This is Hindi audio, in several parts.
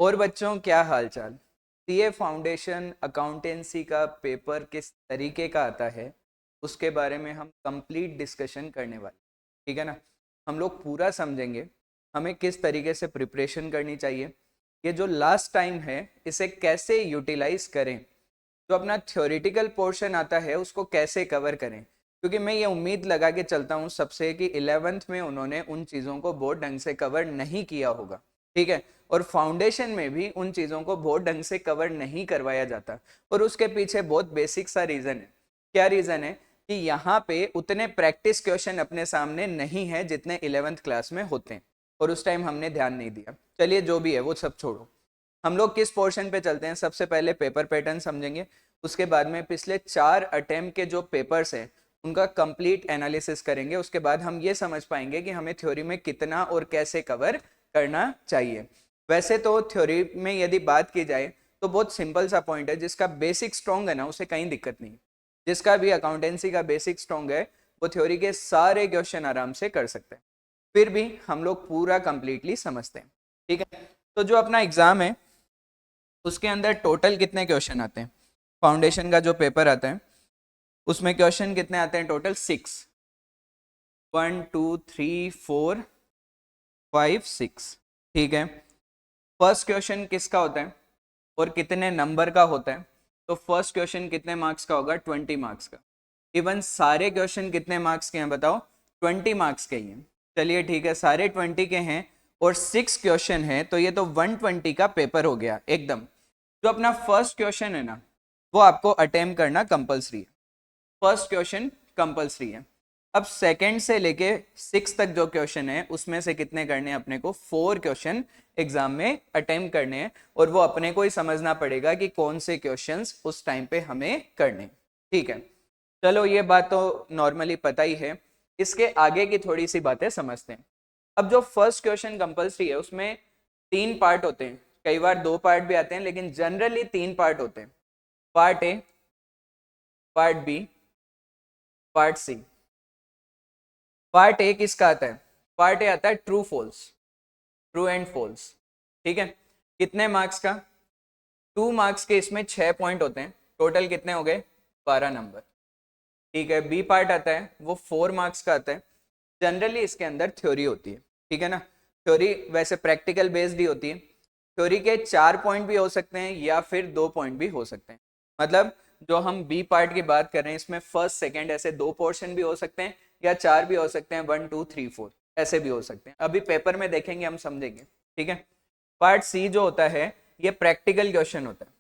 और बच्चों क्या हाल चाल। सीए फाउंडेशन अकाउंटेंसी का पेपर किस तरीके का आता है उसके बारे में हम कंप्लीट डिस्कशन करने वाले, ठीक है ना। हम लोग पूरा समझेंगे हमें किस तरीके से प्रिपरेशन करनी चाहिए, ये जो लास्ट टाइम है इसे कैसे यूटिलाइज करें, जो अपना थ्योरेटिकल पोर्शन आता है उसको कैसे कवर करें। क्योंकि मैं ये उम्मीद लगा के चलता हूँ सबसे कि 11th में उन्होंने उन चीज़ों को बहुत ढंग से कवर नहीं किया होगा, ठीक है। और फाउंडेशन में भी उन चीज़ों को बहुत ढंग से कवर नहीं करवाया जाता, और उसके पीछे बहुत बेसिक सा रीज़न है। क्या रीज़न है कि यहाँ पे उतने प्रैक्टिस क्वेश्चन अपने सामने नहीं है जितने 11th क्लास में होते हैं, और उस टाइम हमने ध्यान नहीं दिया। चलिए जो भी है वो सब छोड़ो, हम लोग किस पोर्शन पे चलते हैं। सबसे पहले पेपर पैटर्न समझेंगे, उसके बाद में पिछले 4 अटेम्प्ट के जो पेपर्स हैं उनका कंप्लीट एनालिसिस करेंगे। उसके बाद हम ये समझ पाएंगे कि हमें थ्योरी में कितना और कैसे कवर करना चाहिए। वैसे तो थ्योरी में यदि बात की जाए तो बहुत सिंपल सा पॉइंट है, जिसका बेसिक स्ट्रॉन्ग है ना उसे कहीं दिक्कत नहीं। जिसका भी अकाउंटेंसी का बेसिक स्ट्रॉन्ग है वो थ्योरी के सारे क्वेश्चन आराम से कर सकते हैं, फिर भी हम लोग पूरा कंप्लीटली समझते हैं, ठीक है। तो जो अपना एग्जाम है उसके अंदर टोटल कितने क्वेश्चन आते हैं। फाउंडेशन का जो पेपर आता है उसमें क्वेश्चन कितने आते हैं टोटल 6, 1 2 3 4 5 6, ठीक है। फर्स्ट क्वेश्चन किसका होता है और कितने नंबर का होता है। तो फर्स्ट क्वेश्चन कितने मार्क्स का होगा, 20 मार्क्स का। इवन सारे क्वेश्चन कितने मार्क्स के हैं बताओ, 20 मार्क्स के ही हैं। चलिए ठीक है, सारे 20 के हैं और 6 क्वेश्चन है, तो ये तो 120 का पेपर हो गया एकदम। जो अपना फर्स्ट क्वेश्चन है ना वो आपको अटेम्प्ट करना कंपलसरी है, फर्स्ट क्वेश्चन कंपलसरी है। अब सेकंड से लेके 6 तक जो क्वेश्चन है उसमें से कितने करने हैं अपने को, 4 क्वेश्चन एग्जाम में अटेम्प्ट करने हैं, और वो अपने को ही समझना पड़ेगा कि कौन से क्वेश्चंस उस टाइम पे हमें करने, ठीक है। चलो ये बात तो नॉर्मली पता ही है, इसके आगे की थोड़ी सी बातें समझते हैं। अब जो फर्स्ट क्वेश्चन कंपलसरी है उसमें 3 पार्ट होते हैं, कई बार 2 पार्ट भी आते हैं लेकिन जनरली 3 पार्ट होते हैं। Part A, part B, part C. Part A किसका आता है, पार्ट ए आता है true false, true and false, ठीक है। कितने मार्क्स का, 2 मार्क्स के इसमें 6 पॉइंट होते हैं, टोटल कितने हो गए 12 नंबर, ठीक है। बी पार्ट आता है वो 4 मार्क्स का आता है, जनरली इसके अंदर थ्योरी होती है, ठीक है ना। थ्योरी वैसे प्रैक्टिकल बेस्ड ही होती है, थ्योरी के 4 पॉइंट भी हो सकते हैं या फिर 2 पॉइंट भी हो सकते हैं। मतलब जो हम बी पार्ट की बात कर रहे हैं इसमें फर्स्ट सेकंड ऐसे 2 पोर्शन भी हो सकते हैं, या 4 भी हो सकते हैं, 1 2 3 4 ऐसे भी हो सकते हैं। अभी पेपर में देखेंगे हम समझेंगे, ठीक है। पार्ट सी जो होता है ये प्रैक्टिकल क्वेश्चन होता है,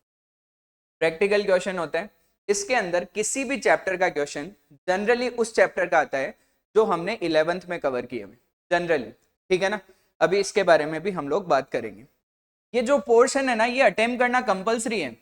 प्रैक्टिकल क्वेश्चन होता है। इसके अंदर किसी भी चैप्टर का क्वेश्चन जनरली उस चैप्टर का आता है जो हमने 11th में कवर किए हुए जनरली, ठीक है ना। अभी इसके बारे में भी हम लोग बात करेंगे। ये जो पोर्शन है ना ये अटेम्प्ट करना कंपलसरी है,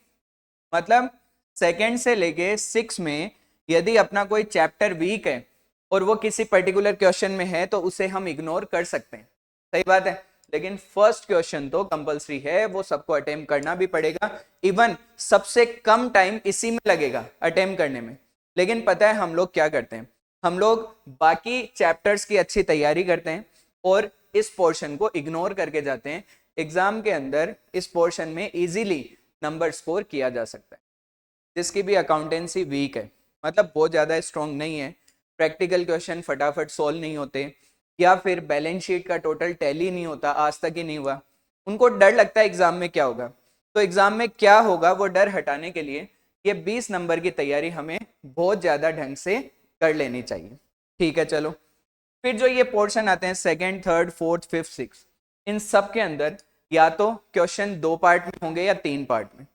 मतलब सेकंड से लेके 6 में यदि अपना कोई चैप्टर वीक है और वो किसी पर्टिकुलर क्वेश्चन में है तो उसे हम इग्नोर कर सकते हैं, सही बात है। लेकिन फर्स्ट क्वेश्चन तो कंपलसरी है, वो सबको अटेम्प्ट करना भी पड़ेगा। इवन सबसे कम टाइम इसी में लगेगा अटेम्प्ट करने में। लेकिन पता है हम लोग क्या करते हैं, हम लोग बाकी चैप्टर्स की अच्छी तैयारी करते हैं और इस पोर्शन को इग्नोर करके जाते हैं। एग्जाम के अंदर इस पोर्शन में इजीली नंबर स्कोर किया जा सकता है। जिसकी भी अकाउंटेंसी वीक है, मतलब बहुत ज़्यादा स्ट्रॉन्ग नहीं है, प्रैक्टिकल क्वेश्चन फटाफट सॉल्व नहीं होते, या फिर बैलेंस शीट का टोटल टैली नहीं होता, आज तक ही नहीं हुआ, उनको डर लगता है एग्जाम में क्या होगा। तो एग्जाम में क्या होगा वो डर हटाने के लिए ये 20 नंबर की तैयारी हमें बहुत ज़्यादा ढंग से कर लेनी चाहिए, ठीक है। चलो फिर जो ये पोर्शन आते हैं second, third, fourth, fifth, six, इन सब के अंदर या तो क्वेश्चन 2 पार्ट में होंगे या 3 पार्ट में,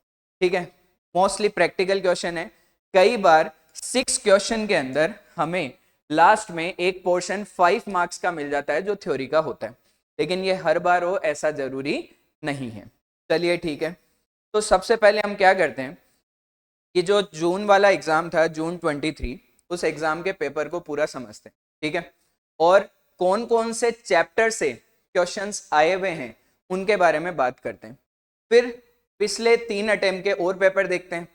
ठीक है। मोस्टली प्रैक्टिकल क्वेश्चन है, कई बार 6 क्वेश्चन के अंदर हमें लास्ट में एक पोर्शन 5 मार्क्स का मिल जाता है जो थ्योरी का होता है, लेकिन ये हर बार हो ऐसा जरूरी नहीं है। चलिए ठीक है, तो सबसे पहले हम क्या करते हैं कि जो जून वाला एग्जाम था जून 23, उस एग्जाम के पेपर को पूरा समझते हैं, ठीक है। और कौन कौन से चैप्टर से क्वेश्चंस आए हुए हैं उनके बारे में बात करते हैं। फिर पिछले 3 अटेम्प्ट के और पेपर देखते हैं,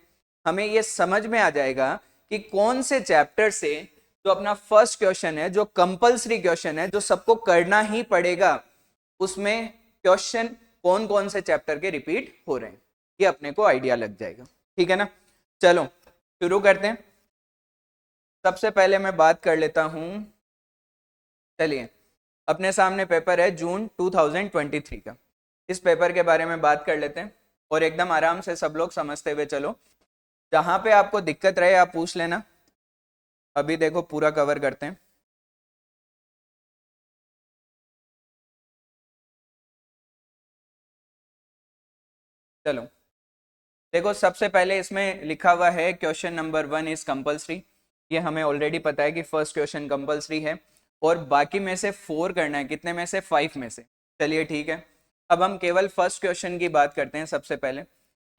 हमें ये समझ में आ जाएगा कि कौन से चैप्टर से जो अपना फर्स्ट क्वेश्चन है, जो कंपलसरी क्वेश्चन है, जो सबको करना ही पड़ेगा, उसमें क्वेश्चन कौन कौन से चैप्टर के रिपीट हो रहे हैं, ये अपने को आइडिया लग जाएगा। ठीक है ना, चलो शुरू करते हैं। सबसे पहले मैं बात कर लेता हूं, चलिए अपने सामने पेपर है जून 2023 का, इस पेपर के बारे में बात कर लेते हैं और एकदम आराम से सब लोग समझते हुए चलो। जहां पे आपको दिक्कत रहे आप पूछ लेना, अभी देखो पूरा कवर करते हैं। चलो देखो, सबसे पहले इसमें लिखा हुआ है क्वेश्चन नंबर 1 इज कंपल्सरी। ये हमें ऑलरेडी पता है कि फर्स्ट क्वेश्चन कंपल्सरी है और बाकी में से 4 करना है, कितने में से, 5 में से। चलिए ठीक है, अब हम केवल फर्स्ट क्वेश्चन की बात करते हैं। सबसे पहले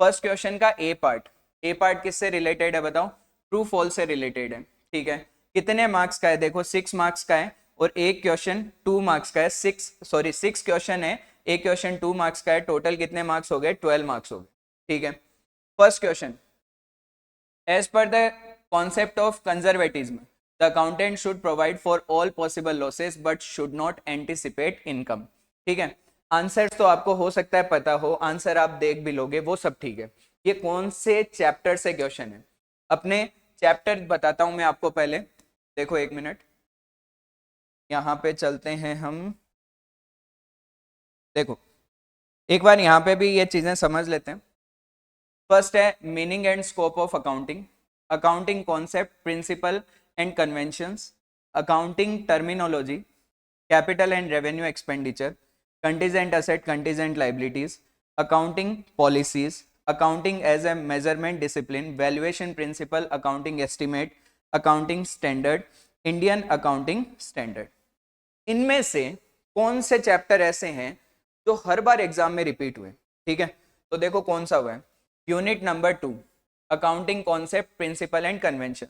फर्स्ट क्वेश्चन का ए पार्ट किससे रिलेटेड है बताओ, ट्रू फॉल्स से रिलेटेड है। ठीक है, कितने मार्क्स का है, देखो 6 मार्क्स का है और एक क्वेश्चन 2 मार्क्स का है। 6 क्वेश्चन है, एक क्वेश्चन 2 मार्क्स का है, टोटल कितने मार्क्स हो गए, 12 मार्क्स हो गए। ठीक है, first question, as per the concept of conservatism the accountant should provide for all possible losses but should not anticipate income. ठीक है, आंसर तो आपको हो सकता है पता हो, आंसर आप देख भी लोगे, वो सब ठीक है। ये कौन से चैप्टर से क्वेश्चन है, अपने चैप्टर बताता हूं मैं आपको पहले। देखो एक मिनट, यहाँ पे चलते हैं हम। देखो एक बार यहाँ पे भी ये चीजें समझ लेते हैं। फर्स्ट है meaning and scope of accounting, accounting concept, principle and conventions, accounting terminology, capital and revenue expenditure, contingent asset, contingent liabilities, accounting policies, accounting as a measurement discipline, valuation principle, accounting estimate, accounting standard, Indian accounting standard. इनमें से कौन से चैप्टर ऐसे हैं जो हर बार एग्जाम में रिपीट हुए? ठीक है, तो देखो कौन सा हुआ है, unit number 2 accounting concept, principle and convention.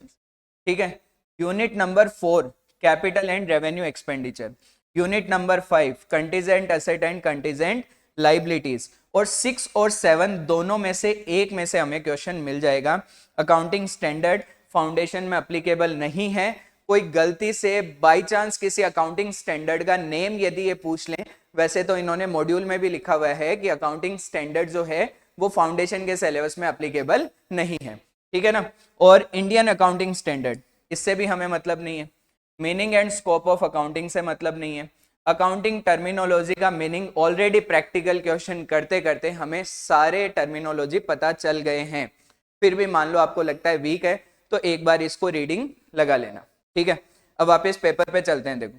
ठीक है, unit number 4 capital and revenue expenditure, unit number 5 contingent asset and contingent liabilities, और 6 और 7 दोनों में से एक में से हमें क्वेश्चन मिल जाएगा। अकाउंटिंग स्टैंडर्ड फाउंडेशन में अप्लीकेबल नहीं है, कोई गलती से बाय चांस किसी अकाउंटिंग स्टैंडर्ड का नेम यदि ये पूछ लें, वैसे तो इन्होंने मॉड्यूल में भी लिखा हुआ है कि अकाउंटिंग स्टैंडर्ड जो है वो फाउंडेशन के सिलेबस में एप्लीकेबल नहीं है। ठीक है ना, और इंडियन अकाउंटिंग स्टैंडर्ड, इससे भी हमें मतलब नहीं है। Meaning and scope of accounting से मतलब नहीं है। अकाउंटिंग टर्मिनोलॉजी का मीनिंग ऑलरेडी प्रैक्टिकल क्वेश्चन करते करते हमें सारे टर्मिनोलॉजी पता चल गए हैं, फिर भी मान लो आपको लगता है वीक है तो एक बार इसको रीडिंग लगा लेना। ठीक है, अब वापस पेपर पे चलते हैं। देखो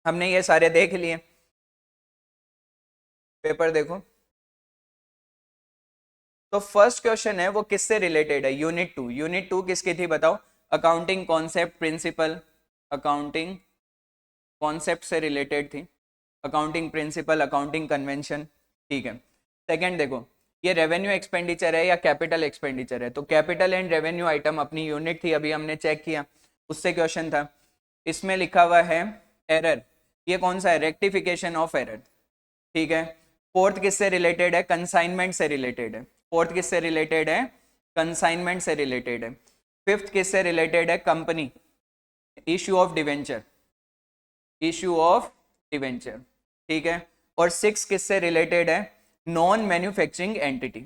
हमने ये सारे देख लिए, पेपर देखो। तो फर्स्ट क्वेश्चन है वो किससे रिलेटेड है, यूनिट 2। यूनिट 2 किसकी थी बताओ, accounting concept, principle, accounting concept से रिलेटेड थी, अकाउंटिंग प्रिंसिपल, अकाउंटिंग कन्वेंशन। ठीक है, सेकंड देखो ये रेवेन्यू एक्सपेंडिचर है या कैपिटल एक्सपेंडिचर है, तो कैपिटल एंड रेवेन्यू आइटम अपनी यूनिट थी, अभी हमने चेक किया, उससे क्वेश्चन था। इसमें लिखा हुआ है एरर, ये कौन सा है, रेक्टिफिकेशन ऑफ एरर। ठीक है, फोर्थ किससे रिलेटेड है, कंसाइनमेंट से रिलेटेड है। फोर्थ किससे रिलेटेड है, कंसाइनमेंट से रिलेटेड है। फिफ्थ किससे रिलेटेड है, company, issue of debenture, issue of debenture. ठीक है, और सिक्स किससे रिलेटेड है, non manufacturing entity,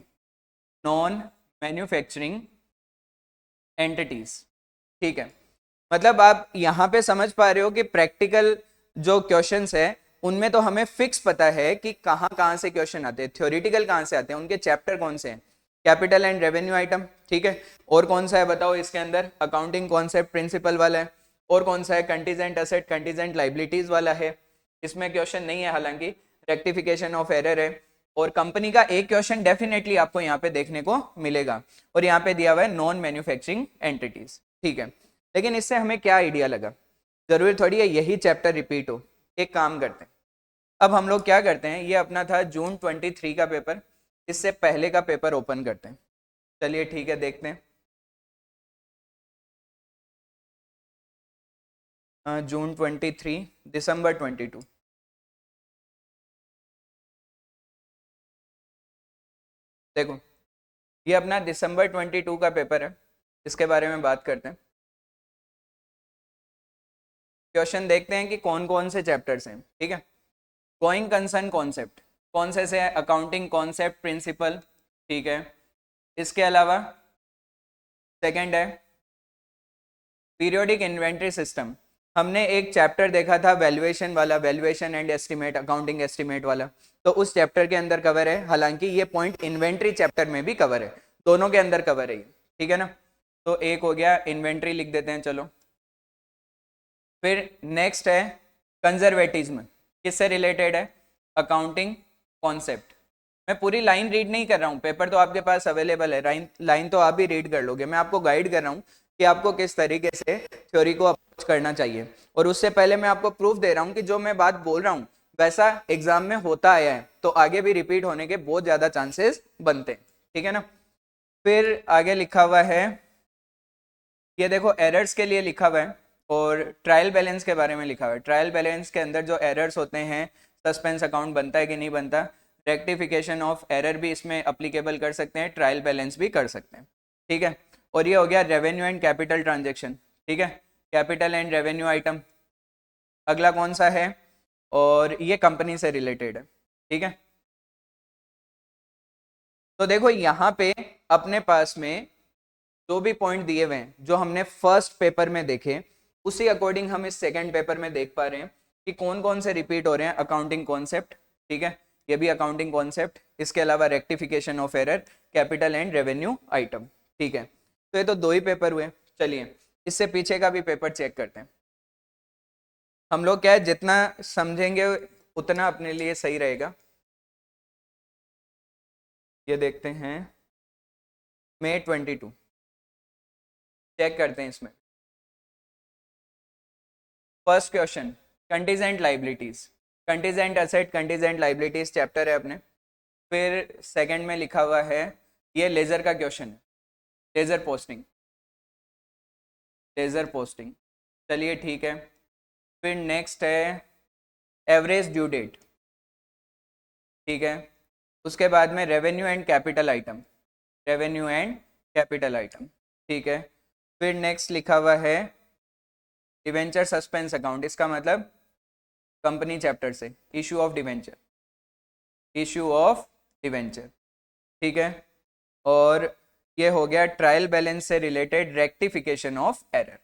non manufacturing entities. ठीक है, मतलब आप यहां पे समझ पा रहे हो कि प्रैक्टिकल जो क्वेश्चंस है उनमें तो हमें फिक्स पता है कि कहां कहां से क्वेश्चन आते हैं, थ्योरेटिकल कहां से आते हैं, उनके चैप्टर कौन से हैं, कैपिटल एंड रेवेन्यू आइटम। ठीक है, और कौन सा है बताओ इसके अंदर, अकाउंटिंग कॉन्सेप्ट, प्रिंसिपल वाला है, और कौन सा है, कंटीजेंट असेट, कंटीजेंट लाइबिलिटीज वाला है। इसमें क्वेश्चन नहीं है, हालांकि रेक्टिफिकेशन ऑफ एरर है, और कंपनी का एक क्वेश्चन डेफिनेटली आपको यहाँ पे देखने को मिलेगा, और यहाँ पे दिया हुआ है नॉन मैन्युफैक्चरिंग एंटिटीज। ठीक है, लेकिन इससे हमें क्या आइडिया लगा, जरूरी थोड़ी है यही चैप्टर रिपीट हो। एक काम करते हैं, अब हम लोग क्या करते हैं, ये अपना था जून 23 का पेपर, इससे पहले का पेपर ओपन करते हैं। चलिए ठीक है, देखते हैं। जून 23, दिसंबर 22। देखो ये अपना दिसंबर 22 का पेपर है, इसके बारे में बात करते हैं। क्वेश्चन देखते हैं कि कौन कौन से चैप्टर्स हैं। ठीक है, गोइंग कंसर्न कॉन्सेप्ट, कौन से है, अकाउंटिंग कॉन्सेप्ट प्रिंसिपल, ठीक है। इसके अलावा सेकंड है पीरियोडिक इन्वेंट्री सिस्टम। हमने एक चैप्टर देखा था वैल्यूएशन वाला, valuation and estimate, accounting estimate वाला, तो उस चैप्टर के अंदर कवर है। हालांकि ये पॉइंट इन्वेंट्री चैप्टर में भी कवर है, दोनों के अंदर कवर है, ठीक है ना। तो एक हो गया इन्वेंट्री, लिख देते हैं चलो। फिर नेक्स्ट है कंजर्वेटिज्म, किससे रिलेटेड है, अकाउंटिंग कॉन्सेप्ट। मैं पूरी लाइन रीड नहीं कर रहा हूँ, पेपर तो आपके पास अवेलेबल है, लाइन तो आप भी रीड कर लोगे। मैं आपको गाइड कर रहा हूँ कि आपको किस तरीके से थ्योरी को अप्रोच करना चाहिए। और उससे पहले मैं आपको प्रूफ दे रहा हूँ कि जो मैं बात बोल रहा हूँ वैसा एग्जाम में होता आया है, तो आगे भी रिपीट होने के बहुत ज्यादा चांसेस बनते हैं, ठीक है ना। फिर आगे लिखा हुआ है, ये देखो एरर्स के लिए लिखा हुआ है, और ट्रायल बैलेंस के बारे में लिखा हुआ है। ट्रायल बैलेंस के अंदर जो एरर्स होते हैं, सस्पेंस अकाउंट बनता है कि नहीं बनता, रेक्टिफिकेशन ऑफ एरर भी इसमें अप्लीकेबल कर सकते हैं, ट्रायल बैलेंस भी कर सकते हैं, ठीक है। और ये हो गया रेवेन्यू एंड कैपिटल ट्रांजेक्शन, ठीक है, कैपिटल एंड रेवेन्यू आइटम। अगला कौन सा है, और ये कंपनी से रिलेटेड है, ठीक है। तो देखो यहाँ पे अपने पास में जो भी पॉइंट दिए हुए हैं जो हमने फर्स्ट पेपर में देखे, उसी अकॉर्डिंग हम इस सेकंड पेपर में देख पा रहे हैं कि कौन कौन से रिपीट हो रहे हैं। अकाउंटिंग कॉन्सेप्ट, ठीक है, ये भी अकाउंटिंग कॉन्सेप्ट। इसके अलावा rectification of error, capital and revenue item, ठीक है। तो ये तो 2 ही पेपर हुए। चलिए इससे पीछे का भी पेपर चेक करते हैं। हम लोग क्या है, जितना समझेंगे उतना अपने लिए सही रहेगा। ये देखते हैं May 22, चेक करते हैं इसमें। First question contingent liabilities, contingent asset, contingent liabilities chapter है अपने। फिर सेकंड में लिखा हुआ है, ये लेजर का क्वेश्चन है, लेजर पोस्टिंग, लेजर पोस्टिंग, चलिए ठीक है। फिर नेक्स्ट है एवरेज ड्यू डेट, ठीक है। उसके बाद में revenue and capital item, revenue and capital item, ठीक है। फिर नेक्स्ट लिखा हुआ है डिवेंचर सस्पेंस अकाउंट, इसका मतलब कंपनी चैप्टर से, issue of debenture, issue of debenture, ठीक है। और ये हो गया ट्रायल बैलेंस से रिलेटेड रेक्टिफिकेशन ऑफ एरर।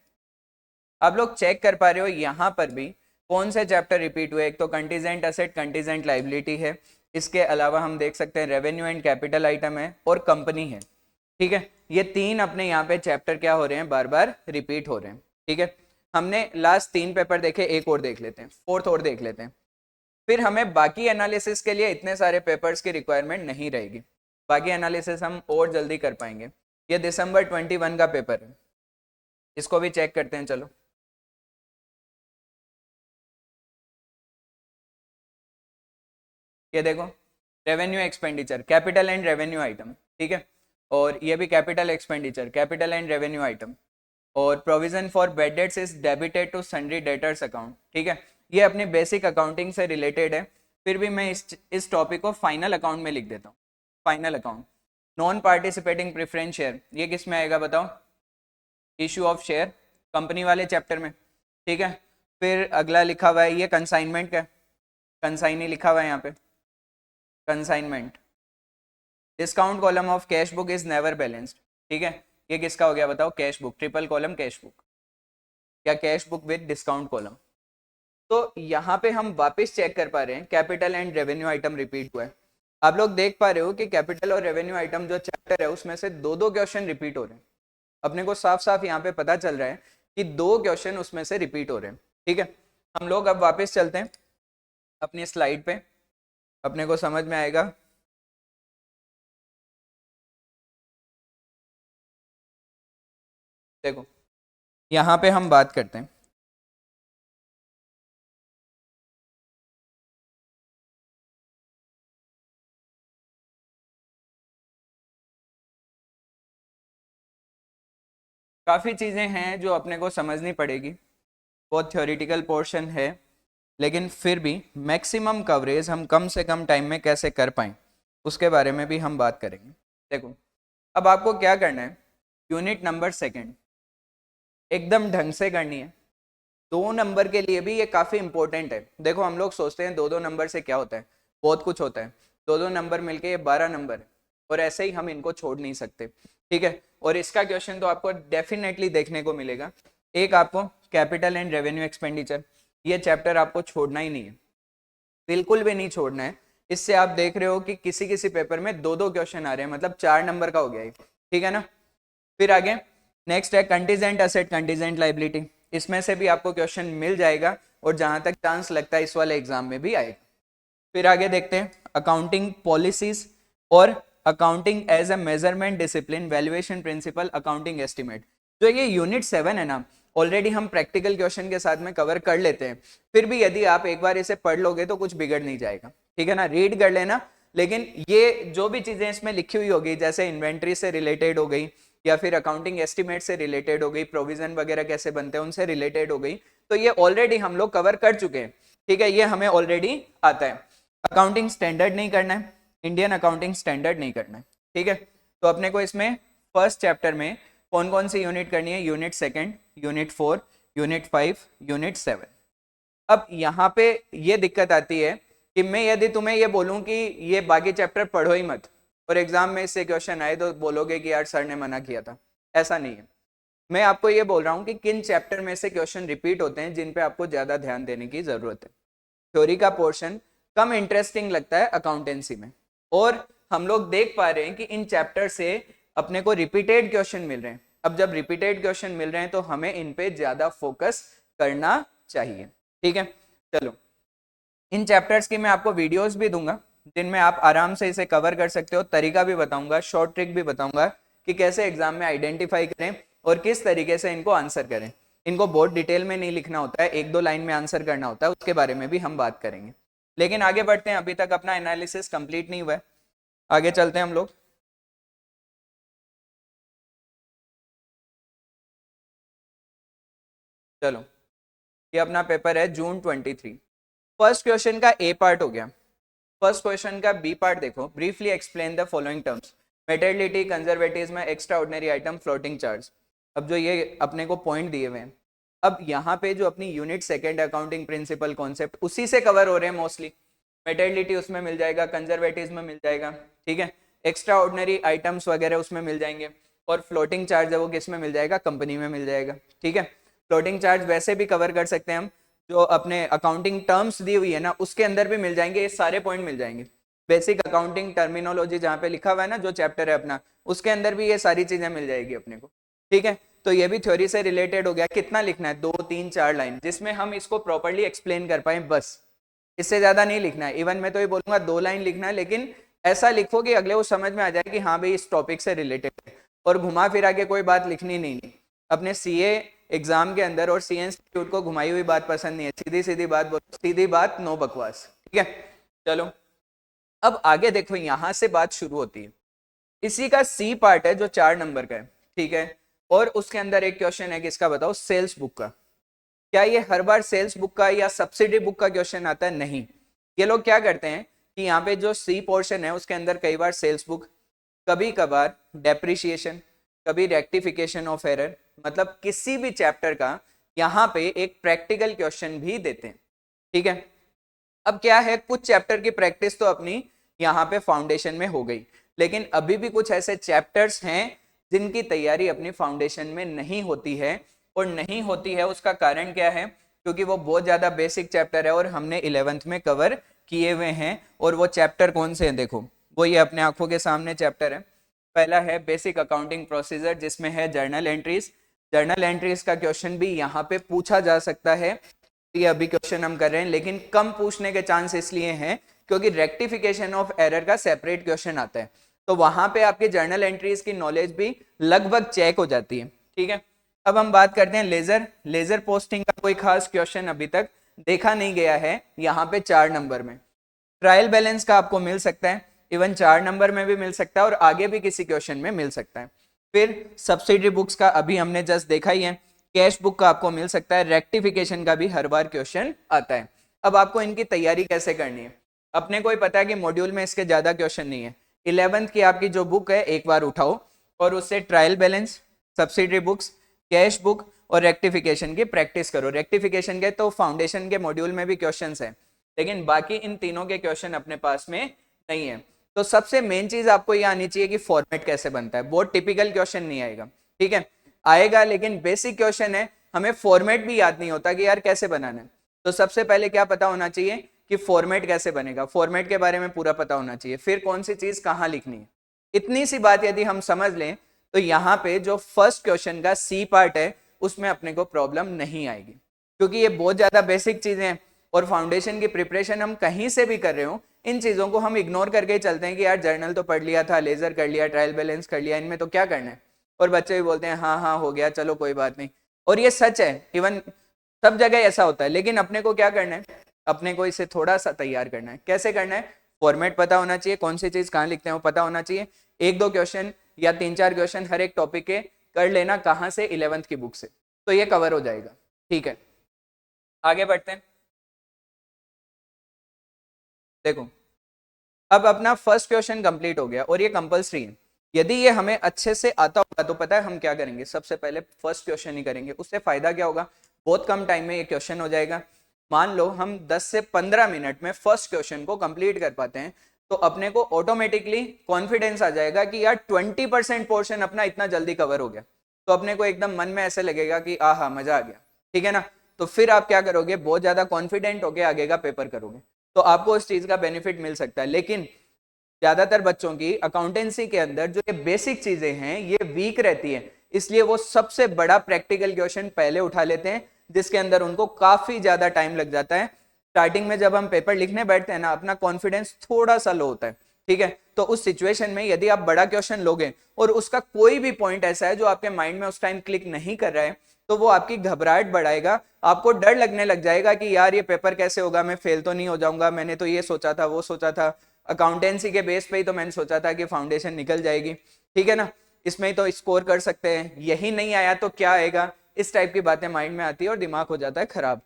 आप लोग चेक कर पा रहे हो यहाँ पर भी कौन से चैप्टर रिपीट हुए। एक तो कंटीजेंट एसेट, कंटीजेंट लाइबिलिटी है, इसके अलावा हम देख सकते हैं रेवेन्यू एंड कैपिटल आइटम है, और कंपनी है, ठीक है। ये 3 अपने यहाँ पे चैप्टर क्या हो रहे हैं, बार बार रिपीट हो रहे हैं, ठीक है। हमने लास्ट 3 पेपर देखे, एक और देख लेते हैं, फोर्थ और देख लेते हैं। फिर हमें बाकी एनालिसिस के लिए इतने सारे पेपर्स की रिक्वायरमेंट नहीं रहेगी, बाकी एनालिसिस हम और जल्दी कर पाएंगे। ये दिसंबर 21 का पेपर है, इसको भी चेक करते हैं चलो। ये देखो revenue expenditure, capital and revenue item, ठीक है। और ये भी capital expenditure, capital and revenue item. और provision for bad debts is debited to sundry debtors account, ठीक है। ये अपनी बेसिक अकाउंटिंग से रिलेटेड है। फिर भी मैं इस टॉपिक को फाइनल अकाउंट में लिख देता हूँ, final account. Non participating preference share, ये किस में आएगा बताओ, इशू ऑफ शेयर, कंपनी वाले चैप्टर में, ठीक है। फिर अगला लिखा हुआ है ये कंसाइनमेंट का, कंसाइनी लिखा हुआ है यहाँ पे, consignment. Discount column of cash book is never balanced, ठीक है। ये किसका हो गया बताओ, cash book, triple column cash book, या cash book with discount column. तो यहाँ पे हम वापस चेक कर पा रहे हैं capital and revenue item repeat हुआ है। आप लोग देख पा रहे हो कि कैपिटल और रेवेन्यू आइटम जो चैप्टर है उसमें से 2-2 क्वेश्चन रिपीट हो रहे हैं। अपने को साफ साफ यहाँ पे पता चल रहा है कि 2 क्वेश्चन उसमें से रिपीट हो रहे हैं, ठीक है। हम लोग अब वापस चलते हैं अपनी स्लाइड पे, अपने को समझ में आएगा। देखो यहाँ पे हम बात करते हैं, काफ़ी चीज़ें हैं जो अपने को समझनी पड़ेगी, बहुत थ्योरेटिकल पोर्शन है, लेकिन फिर भी मैक्सिमम कवरेज हम कम से कम टाइम में कैसे कर पाएँ उसके बारे में भी हम बात करेंगे। देखो अब आपको क्या करना है, यूनिट नंबर सेकंड एकदम ढंग से करनी है। 2 नंबर के लिए भी ये काफ़ी इंपॉर्टेंट है। देखो हम लोग सोचते हैं 2-2 नंबर से क्या होता है, बहुत कुछ होता है, 2-2 नंबर मिलके ये 12 नंबर है, और ऐसे ही हम इनको छोड़ नहीं सकते, ठीक है। और इसका क्वेश्चन तो आपको डेफिनेटली देखने को मिलेगा। एक आपको कैपिटल एंड रेवेन्यू एक्सपेंडिचर, ये चैप्टर आपको छोड़ना ही नहीं है, बिल्कुल भी नहीं छोड़ना है। इससे आप देख रहे हो कि किसी किसी पेपर में 2-2 क्वेश्चन आ रहे हैं, मतलब 4 नंबर का हो गया ये, ठीक है ना। फिर आगे नेक्स्ट है कंटीजेंट असेट कंटीजेंट लाइबिलिटी, इसमें से भी आपको क्वेश्चन मिल जाएगा, और जहां तक चांस लगता है इस वाले एग्जाम में भी आएगा। फिर आगे देखते हैं अकाउंटिंग पॉलिसीज और accounting as a measurement discipline, valuation principle, accounting estimate. जो ये यूनिट 7 है ना, ऑलरेडी हम प्रैक्टिकल क्वेश्चन के साथ में कवर कर लेते हैं, फिर भी यदि आप एक बार इसे पढ़ लोगे तो कुछ बिगड़ नहीं जाएगा, ठीक है ना, रीड कर लेना। लेकिन ये जो भी चीजें इसमें लिखी हुई होगी, जैसे इन्वेंट्री से रिलेटेड हो गई, या फिर अकाउंटिंग एस्टिमेट से रिलेटेड हो गई, प्रोविजन वगैरह कैसे बनते हैं उनसे रिलेटेड हो गई, तो ये ऑलरेडी हम लोग कवर कर चुके हैं, ठीक है, ये हमें ऑलरेडी आता है। अकाउंटिंग स्टैंडर्ड नहीं करना है, इंडियन अकाउंटिंग स्टैंडर्ड नहीं करना है, ठीक है। तो अपने को इसमें फर्स्ट चैप्टर में कौन कौन सी यूनिट करनी है, यूनिट 2, यूनिट 4, यूनिट 5, यूनिट 7। अब यहाँ पे ये दिक्कत आती है कि मैं यदि तुम्हें ये बोलूं कि ये बाकी चैप्टर पढ़ो ही मत, और एग्जाम में इससे क्वेश्चन आए तो बोलोगे कि यार सर ने मना किया था, ऐसा नहीं है। मैं आपको ये बोल रहा हूँ कि किन चैप्टर में से क्वेश्चन रिपीट होते हैं जिन पे आपको ज्यादा ध्यान देने की जरूरत है। थ्योरी का पोर्शन कम इंटरेस्टिंग लगता है अकाउंटेंसी में, और हम लोग देख पा रहे हैं कि इन चैप्टर से अपने को रिपीटेड क्वेश्चन मिल रहे हैं। अब जब रिपीटेड क्वेश्चन मिल रहे हैं तो हमें इन पे ज्यादा फोकस करना चाहिए, ठीक है। चलो, इन चैप्टर्स की मैं आपको वीडियोस भी दूंगा जिनमें आप आराम से इसे कवर कर सकते हो, तरीका भी बताऊंगा, शॉर्ट ट्रिक भी बताऊंगा कि कैसे एग्जाम में आइडेंटिफाई करें और किस तरीके से इनको आंसर करें। इनको बहुत डिटेल में नहीं लिखना होता है, 1-2 लाइन में आंसर करना होता है, उसके बारे में भी हम बात करेंगे। लेकिन आगे बढ़ते हैं, अभी तक अपना एनालिसिस कंप्लीट नहीं हुआ है, आगे चलते हैं हम लोग। चलो, ये अपना पेपर है जून 23। फर्स्ट क्वेश्चन का ए पार्ट हो गया। फर्स्ट क्वेश्चन का बी पार्ट देखो, briefly explain the following terms, maternity, conservatism, extra ordinary item, floating charge. अब जो ये अपने को पॉइंट दिए हुए हैं, अब यहाँ पे जो अपनी यूनिट 2 अकाउंटिंग प्रिंसिपल कॉन्सेप्ट उसी से कवर हो रहे हैं मोस्टली। मेटर्निटी उसमें मिल जाएगा, कंजर्वेटिज्म में मिल जाएगा, ठीक है, एक्स्ट्रा ऑर्डिनरी आइटम्स वगैरह उसमें मिल जाएंगे, और फ्लोटिंग चार्ज है वो किस में मिल जाएगा, कंपनी में मिल जाएगा, ठीक है। फ्लोटिंग चार्ज वैसे भी कवर कर सकते हैं हम, जो अपने अकाउंटिंग टर्म्स दी हुई है ना उसके अंदर भी मिल जाएंगे, ये सारे पॉइंट मिल जाएंगे। बेसिक अकाउंटिंग टर्मिनोलॉजी जहाँ पे लिखा हुआ है ना, जो चैप्टर है अपना, उसके अंदर भी ये सारी चीजें मिल जाएगी अपने को, ठीक है। तो ये भी थ्योरी से रिलेटेड हो गया। कितना लिखना है, 2, 3, 4 लाइन, जिसमें हम इसको प्रॉपरली एक्सप्लेन कर पाए, बस, इससे ज्यादा नहीं लिखना है। इवन मैं तो ये बोलूंगा 2 लाइन लिखना है, लेकिन ऐसा लिखो कि अगले वो समझ में आ जाए कि हाँ भाई इस टॉपिक से रिलेटेड है, और घुमा फिरा के कोई बात लिखनी नहीं। अपने सीए एग्जाम के अंदर और सीए इंस्टीट्यूट को घुमाई हुई बात पसंद नहीं है, सीधी सीधी बात बोलो, सीधी बात, नो बकवास, ठीक है। चलो, अब आगे देखो, यहां से बात शुरू होती है। इसी का सी पार्ट है जो 4 नंबर का है, ठीक है, और उसके अंदर एक क्वेश्चन है, किसका बताओ, सेल्स बुक का। क्या ये हर बार सेल्स बुक का या सब्सिडी बुक का क्वेश्चन आता है, नहीं। ये लोग क्या करते हैं कि यहाँ पे जो सी पोर्शन है उसके अंदर कई बार सेल्स बुक, कभी कभार डेप्रिसिएशन, कभी रेक्टिफिकेशन ऑफ एरर, मतलब किसी भी चैप्टर का यहाँ पे एक प्रैक्टिकल क्वेश्चन भी देते हैं, ठीक है। अब क्या है, कुछ चैप्टर की प्रैक्टिस तो अपनी यहाँ पे फाउंडेशन में हो गई, लेकिन अभी भी कुछ ऐसे चैप्टर्स हैं जिनकी तैयारी अपनी फाउंडेशन में नहीं होती है। और नहीं होती है उसका कारण क्या है, क्योंकि वो बहुत ज्यादा बेसिक चैप्टर है और हमने 11th में कवर किए हुए हैं। और वो चैप्टर कौन से हैं, देखो, वो ये अपने आंखों के सामने चैप्टर है। पहला है बेसिक अकाउंटिंग प्रोसीजर, जिसमें है जर्नल एंट्रीज। जर्नल एंट्रीज का क्वेश्चन भी यहाँ पे पूछा जा सकता है, ये अभी क्वेश्चन हम कर रहे हैं, लेकिन कम पूछने के चांस इसलिए हैं क्योंकि रेक्टिफिकेशन ऑफ एरर का सेपरेट क्वेश्चन आता है, तो वहां पे आपके जर्नल एंट्रीज की नॉलेज भी लगभग चेक हो जाती है, ठीक है। अब हम बात करते हैं लेजर। लेजर पोस्टिंग का कोई खास क्वेश्चन अभी तक देखा नहीं गया है यहाँ पे 4 नंबर में। ट्रायल बैलेंस का आपको मिल सकता है, इवन 4 नंबर में भी मिल सकता है और आगे भी किसी क्वेश्चन में मिल सकता है। फिर सब्सिडी बुक्स का अभी हमने जस्ट देखा ही है। कैश बुक का आपको मिल सकता है, रेक्टिफिकेशन का भी हर बार क्वेश्चन आता है। अब आपको इनकी तैयारी कैसे करनी है, अपने को ही पता है कि मॉड्यूल में इसके ज्यादा क्वेश्चन नहीं है। 11th की आपकी जो बुक है एक बार उठाओ और उससे trial balance, subsidy books, cash book और रेक्टिफिकेशन की प्रैक्टिस करो। रेक्टिफिकेशन के तो फाउंडेशन के मॉड्यूल में भी क्वेश्चन है, लेकिन बाकी इन तीनों के क्वेश्चन अपने पास में नहीं है। तो सबसे मेन चीज आपको ये आनी चाहिए कि फॉर्मेट कैसे बनता है। बहुत टिपिकल क्वेश्चन नहीं आएगा, ठीक है, आएगा लेकिन बेसिक क्वेश्चन है, हमें फॉर्मेट भी याद नहीं होता कि यार कैसे बनाना है। तो सबसे पहले क्या पता होना चाहिए कि फॉर्मेट कैसे बनेगा, फॉर्मेट के बारे में पूरा पता होना चाहिए, फिर कौन सी चीज कहाँ लिखनी है। इतनी सी बात यदि हम समझ लें तो यहाँ पे जो फर्स्ट क्वेश्चन का सी पार्ट है उसमें अपने को प्रॉब्लम नहीं आएगी, क्योंकि ये बहुत ज्यादा बेसिक चीजें हैं और फाउंडेशन की प्रिपरेशन हम कहीं से भी कर रहे हो, इन चीजों को हम इग्नोर करके चलते हैं कि यार जर्नल तो पढ़ लिया था, लेजर कर लिया, ट्रायल बैलेंस कर लिया, इनमें तो क्या करना है। और बच्चे भी बोलते हैं हाँ हाँ हो गया चलो कोई बात नहीं, और ये सच है, इवन सब जगह ऐसा होता है। लेकिन अपने को क्या करना है, अपने को इसे थोड़ा सा तैयार करना है। कैसे करना है, फॉर्मेट पता होना चाहिए, कौन सी चीज कहाँ लिखते हैं वो पता होना चाहिए, एक दो क्वेश्चन या तीन चार क्वेश्चन हर एक टॉपिक के कर लेना, कहाँ से, 11th की बुक से, तो ये कवर हो जाएगा। ठीक है, आगे बढ़ते हैं। देखो अब अपना फर्स्ट क्वेश्चन कंप्लीट हो गया और ये कंपलसरी है। यदि ये हमें अच्छे से आता होगा तो पता है हम क्या करेंगे, सबसे पहले फर्स्ट क्वेश्चन ही करेंगे। उससे फायदा क्या होगा, बहुत कम टाइम में ये क्वेश्चन हो जाएगा। मान लो हम 10 से 15 मिनट में फर्स्ट क्वेश्चन को कंप्लीट कर पाते हैं तो अपने को ऑटोमेटिकली कॉन्फिडेंस आ जाएगा कि यार 20% पोर्शन अपना इतना जल्दी कवर हो गया। तो अपने को एकदम मन में ऐसे लगेगा कि आहा मजा आ गया, ठीक है ना। तो फिर आप क्या करोगे, बहुत ज्यादा कॉन्फिडेंट होके आगे का पेपर करोगे, तो आपको उस चीज का बेनिफिट मिल सकता है। लेकिन ज्यादातर बच्चों की अकाउंटेंसी के अंदर जो ये बेसिक चीजें हैं ये वीक रहती है, इसलिए वो सबसे बड़ा प्रैक्टिकल क्वेश्चन पहले उठा लेते हैं जिसके अंदर उनको काफी ज्यादा टाइम लग जाता है। स्टार्टिंग में जब हम पेपर लिखने बैठते हैं ना, अपना कॉन्फिडेंस थोड़ा सा लो होता है, ठीक है। तो उस सिचुएशन में यदि आप बड़ा क्वेश्चन लोगे और उसका कोई भी पॉइंट ऐसा है जो आपके माइंड में उस टाइम क्लिक नहीं कर रहा है, तो वो आपकी घबराहट बढ़ाएगा, आपको डर लगने लग जाएगा कि यार ये पेपर कैसे होगा, मैं फेल तो नहीं हो जाऊंगा, मैंने तो ये सोचा था वो सोचा था, अकाउंटेंसी के बेस पे ही तो मैंने सोचा था कि फाउंडेशन निकल जाएगी, ठीक है ना, इसमें ही तो स्कोर कर सकते हैं, यही नहीं आया तो क्या आएगा, इस टाइप की बातें माइंड में आती है और दिमाग हो जाता है खराब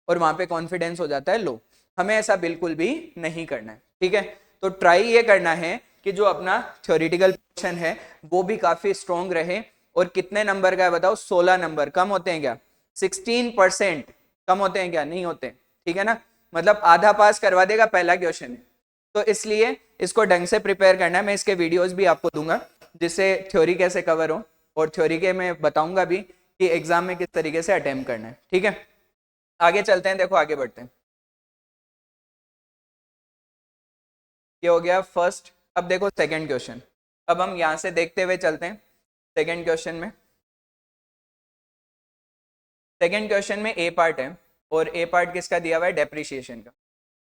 और वहां पे कॉन्फिडेंस हो जाता है लो। हमें ऐसा बिल्कुल भी नहीं करना है, ठीक है। तो ट्राई ये करना है कि जो अपना थ्योरेटिकल पोर्शन है वो भी काफी स्ट्रॉन्ग रहे। और कितने नंबर का है बताओ, 16 नंबर। कम होते हैं क्या, 16%। कम होते हैं क्या, नहीं होते, ठीक है ना, मतलब आधा पास करवा देगा पहला क्वेश्चन है। तो इसलिए इसको ढंग से प्रिपेयर करना है। मैं इसके वीडियोस भी आपको दूंगा जिससे थ्योरी कैसे कवर हो, और थ्योरी के मैं बताऊंगा भी कि एग्जाम में किस तरीके से अटेम्प्ट करना है, ठीक है। आगे चलते हैं, देखो आगे बढ़ते हैं। ये हो गया फर्स्ट। अब देखो सेकंड क्वेश्चन, अब हम यहां से देखते हुए चलते हैं सेकंड क्वेश्चन में। सेकंड क्वेश्चन में ए पार्ट है और ए पार्ट किसका दिया हुआ है, डेप्रिसिएशन का।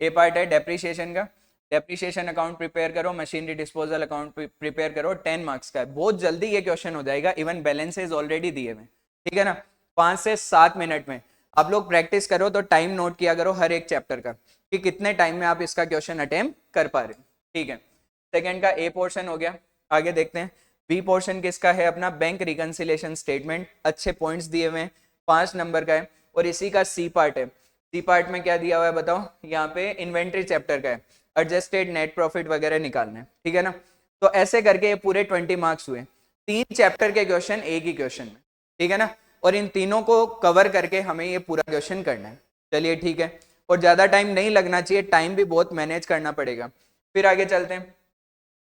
ए पार्ट है डेप्रिसिएशन का। डेप्रिसिएशन अकाउंट प्रिपेयर करो, मशीनरी डिस्पोजल अकाउंट प्रिपेयर करो, 10 मार्क्स का है। बहुत जल्दी ये क्वेश्चन हो जाएगा, इवन बैलेंसेज ऑलरेडी दिए हुए, ठीक है ना। 5 से 7 मिनट में आप लोग प्रैक्टिस करो तो टाइम नोट किया करो हर एक चैप्टर का कि कितने टाइम में आप इसका क्वेश्चन अटेम्प्ट कर पा रहे हो, ठीक है। सेकेंड का ए पोर्शन हो गया। आगे देखते हैं बी पोर्शन किसका है, अपना बैंक रिकंसिलेशन स्टेटमेंट। अच्छे पॉइंट्स दिए हुए हैं, 5 नंबर का है। और इसी का सी पार्ट है। सी पार्ट में क्या दिया हुआ है बताओ, यहाँ पे इन्वेंट्री चैप्टर का है, एडजस्टेड नेट प्रॉफिट वगैरह निकालना है, ठीक है ना। तो ऐसे करके ये पूरे 20 मार्क्स हुए, 3 चैप्टर के क्वेश्चन एक ही क्वेश्चन में, ठीक है ना। और इन तीनों को कवर करके हमें ये पूरा क्वेश्चन करना है। चलिए ठीक है, और ज्यादा टाइम नहीं लगना चाहिए, टाइम भी बहुत मैनेज करना पड़ेगा। फिर आगे चलते हैं।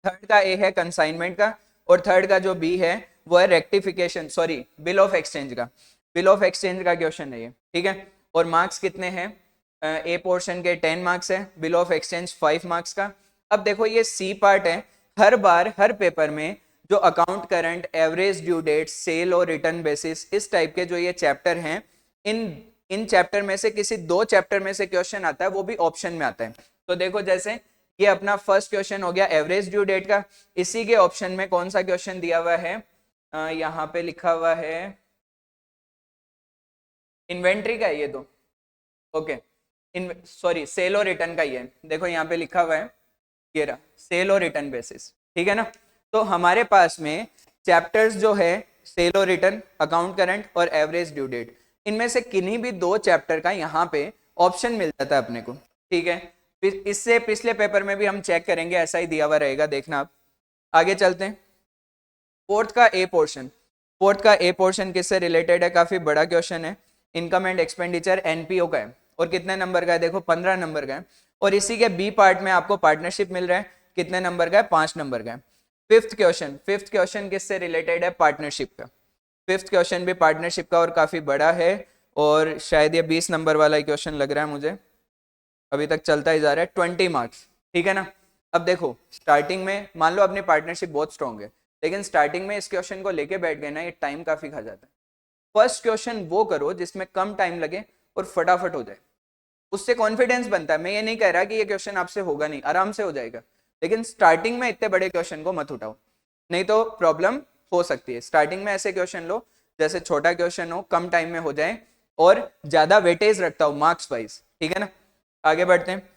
थर्ड का ए है कंसाइनमेंट का, और थर्ड का जो बी है वो है rectification, sorry bill of exchange का। बिल ऑफ एक्सचेंज का क्वेश्चन है ये, ठीक है। और मार्क्स कितने हैं, ए पोर्शन के 10 मार्क्स है, बिल ऑफ एक्सचेंज 5 मार्क्स का। अब देखो ये सी पार्ट है, हर बार हर पेपर में जो account current, average due date, sale और रिटर्न बेसिस, इस टाइप के जो ये चैप्टर हैं, इन इन चैप्टर में से किसी 2 चैप्टर में से क्वेश्चन आता है, वो भी ऑप्शन में आता है। तो देखो जैसे ये अपना फर्स्ट क्वेश्चन हो गया एवरेज ड्यू डेट का, इसी के ऑप्शन में कौन सा क्वेश्चन दिया हुआ है, यहाँ पे लिखा हुआ है इन्वेंट्री का है ये तो, ओके, सॉरी सेल और रिटर्न का ही है। देखो यहाँ पे लिखा हुआ है ये रहा, सेल और रिटर्न बेसिस, ठीक है ना। तो हमारे पास में चैप्टर्स जो है सेल और रिटर्न, अकाउंट करंट और एवरेज ड्यू डेट, इनमें से किन्हीं भी 2 चैप्टर का यहाँ पे ऑप्शन मिल जाता है अपने को, ठीक है। इससे पिछले पेपर में भी हम चेक करेंगे, ऐसा ही दिया हुआ रहेगा, देखना आप। आगे चलते हैं। फोर्थ का ए पोर्शन। फोर्थ का ए पोर्शन किससे रिलेटेड है, काफी बड़ा क्वेश्चन है, इनकम एंड एक्सपेंडिचर एनपीओ का है। और कितने नंबर का है, देखो 15 नंबर का है। और इसी के बी पार्ट में आपको पार्टनरशिप मिल रहा है, कितने नंबर का है, 5 नंबर का है। फिफ्थ क्वेश्चन किससे रिलेटेड है, पार्टनरशिप का। फिफ्थ क्वेश्चन भी पार्टनरशिप का और काफी बड़ा है, और शायद ये 20 नंबर वाला क्वेश्चन लग रहा है मुझे, अभी तक चलता ही जा रहा है, 20 मार्क्स, ठीक है ना। अब देखो स्टार्टिंग में मान लो अपनी पार्टनरशिप बहुत स्ट्रांग है, लेकिन स्टार्टिंग में इस क्वेश्चन को लेके बैठ गए ना, ये टाइम काफी खा जाता है। फर्स्ट क्वेश्चन वो करो जिसमें कम टाइम लगे और फटाफट हो जाए, उससे कॉन्फिडेंस बनता है। मैं ये नहीं कह रहा कि ये क्वेश्चन आपसे होगा नहीं, आराम से हो जाएगा, लेकिन स्टार्टिंग में इतने बड़े क्वेश्चन को मत उठाओ, नहीं तो प्रॉब्लम हो सकती है। स्टार्टिंग में ऐसे क्वेश्चन लो जैसे छोटा क्वेश्चन हो, कम टाइम में हो जाए और ज्यादा वेटेज रखता हो मार्क्स वाइज, ठीक है ना। आगे बढ़ते हैं।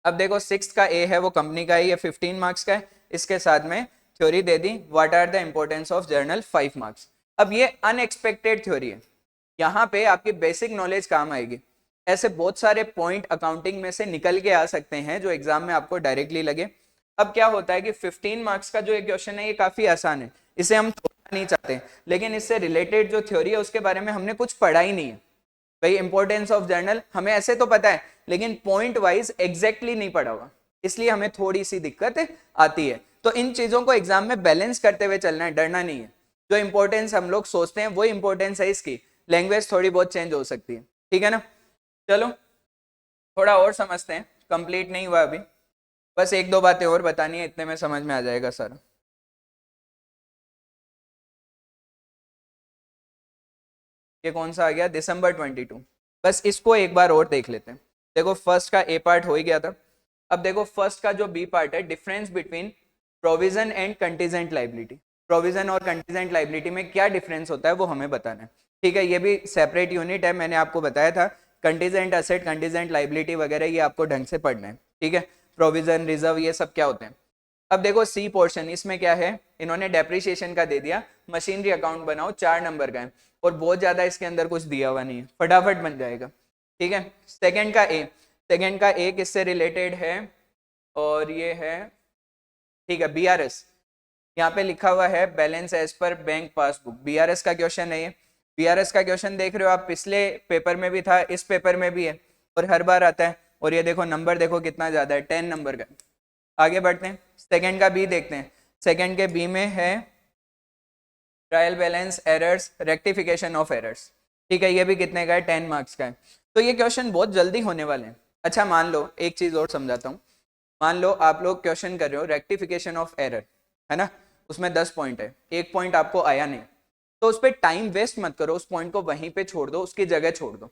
अब देखो सिक्स का ए है वो कंपनी का है, ये 15 मार्क्स का है, इसके साथ में थ्योरी दे दी, what are the importance of journal, 5 marks. अब ये अनएक्सपेक्टेड थ्योरी है, यहाँ पे आपकी बेसिक नॉलेज काम आएगी। ऐसे बहुत सारे पॉइंट अकाउंटिंग में से निकल के आ सकते हैं जो एग्जाम में आपको डायरेक्टली लगे। अब क्या होता है कि 15 मार्क्स का जो एक क्वेश्चन है ये काफी आसान है, इसे हम छोड़ना नहीं चाहते, लेकिन इससे रिलेटेड जो थ्योरी है उसके बारे में हमने कुछ पढ़ा ही नहीं है। भाई इंपॉर्टेंस ऑफ जर्नल हमें ऐसे तो पता है, लेकिन पॉइंट वाइज एग्जैक्टली नहीं पढ़ा हुआ, इसलिए हमें थोड़ी सी दिक्कत आती है। तो इन चीजों को एग्जाम में बैलेंस करते हुए चलना है, डरना नहीं है। जो इंपॉर्टेंस हम लोग सोचते हैं वो इंपॉर्टेंस है, इसकी लैंग्वेज थोड़ी बहुत चेंज हो सकती है, ठीक है ना। चलो थोड़ा और समझते हैं, कंप्लीट नहीं हुआ अभी, बस एक दो बातें और बतानी है, इतने में समझ में आ जाएगा सर। ये कौन सा आ गया, दिसंबर 22। बस इसको एक बार और देख लेते हैं। देखो फर्स्ट का ए पार्ट हो ही गया था। अब देखो फर्स्ट का जो बी पार्ट है, difference between provision and contingent liability. Provision और कंटीजेंट लाइबिलिटी में क्या डिफरेंस होता है वो हमें बताना है, ठीक है। ये भी सेपरेट यूनिट है, मैंने आपको बताया था। कंटीजेंट असेट, कंटीजेंट लाइबिलिटी वगैरह ये आपको ढंग से पढ़ना है, ठीक है। प्रोविजन, रिजर्व, ये सब क्या होते हैं। अब देखो सी पोर्शन, इसमें क्या है, इन्होंने डेप्रिसिएशन का दे दिया, मशीनरी अकाउंट बनाओ, 4 नंबर का है, और बहुत ज्यादा इसके अंदर कुछ दिया हुआ नहीं है, फटाफट बन जाएगा, ठीक है। सेकंड का ए किससे रिलेटेड है, और ये है, ठीक है, बीआरएस। यहाँ पे लिखा हुआ है balance as per bank passbook, BRS का क्वेश्चन है ये। बीआरएस का क्वेश्चन देख रहे हो आप, पिछले पेपर में भी था, इस पेपर में भी है, और हर बार आता है। और ये देखो नंबर देखो कितना ज्यादा है, 10 नंबर का। आगे बढ़ते हैं, सेकंड का बी देखते हैं। सेकंड के बी में है trial balance, errors, rectification of errors, ठीक है। ये भी कितने का है, 10 मार्क्स का है। तो ये क्वेश्चन बहुत जल्दी होने वाले हैं। अच्छा मान लो एक चीज और समझाता हूँ, मान लो आप लोग क्वेश्चन कर रहे हो रेक्टिफिकेशन ऑफ एरर, है ना, उसमें 10 पॉइंट है, एक पॉइंट आपको आया नहीं, तो उस पर टाइम वेस्ट मत करो, उस पॉइंट को वहीं पे छोड़ दो, उसकी जगह छोड़ दो।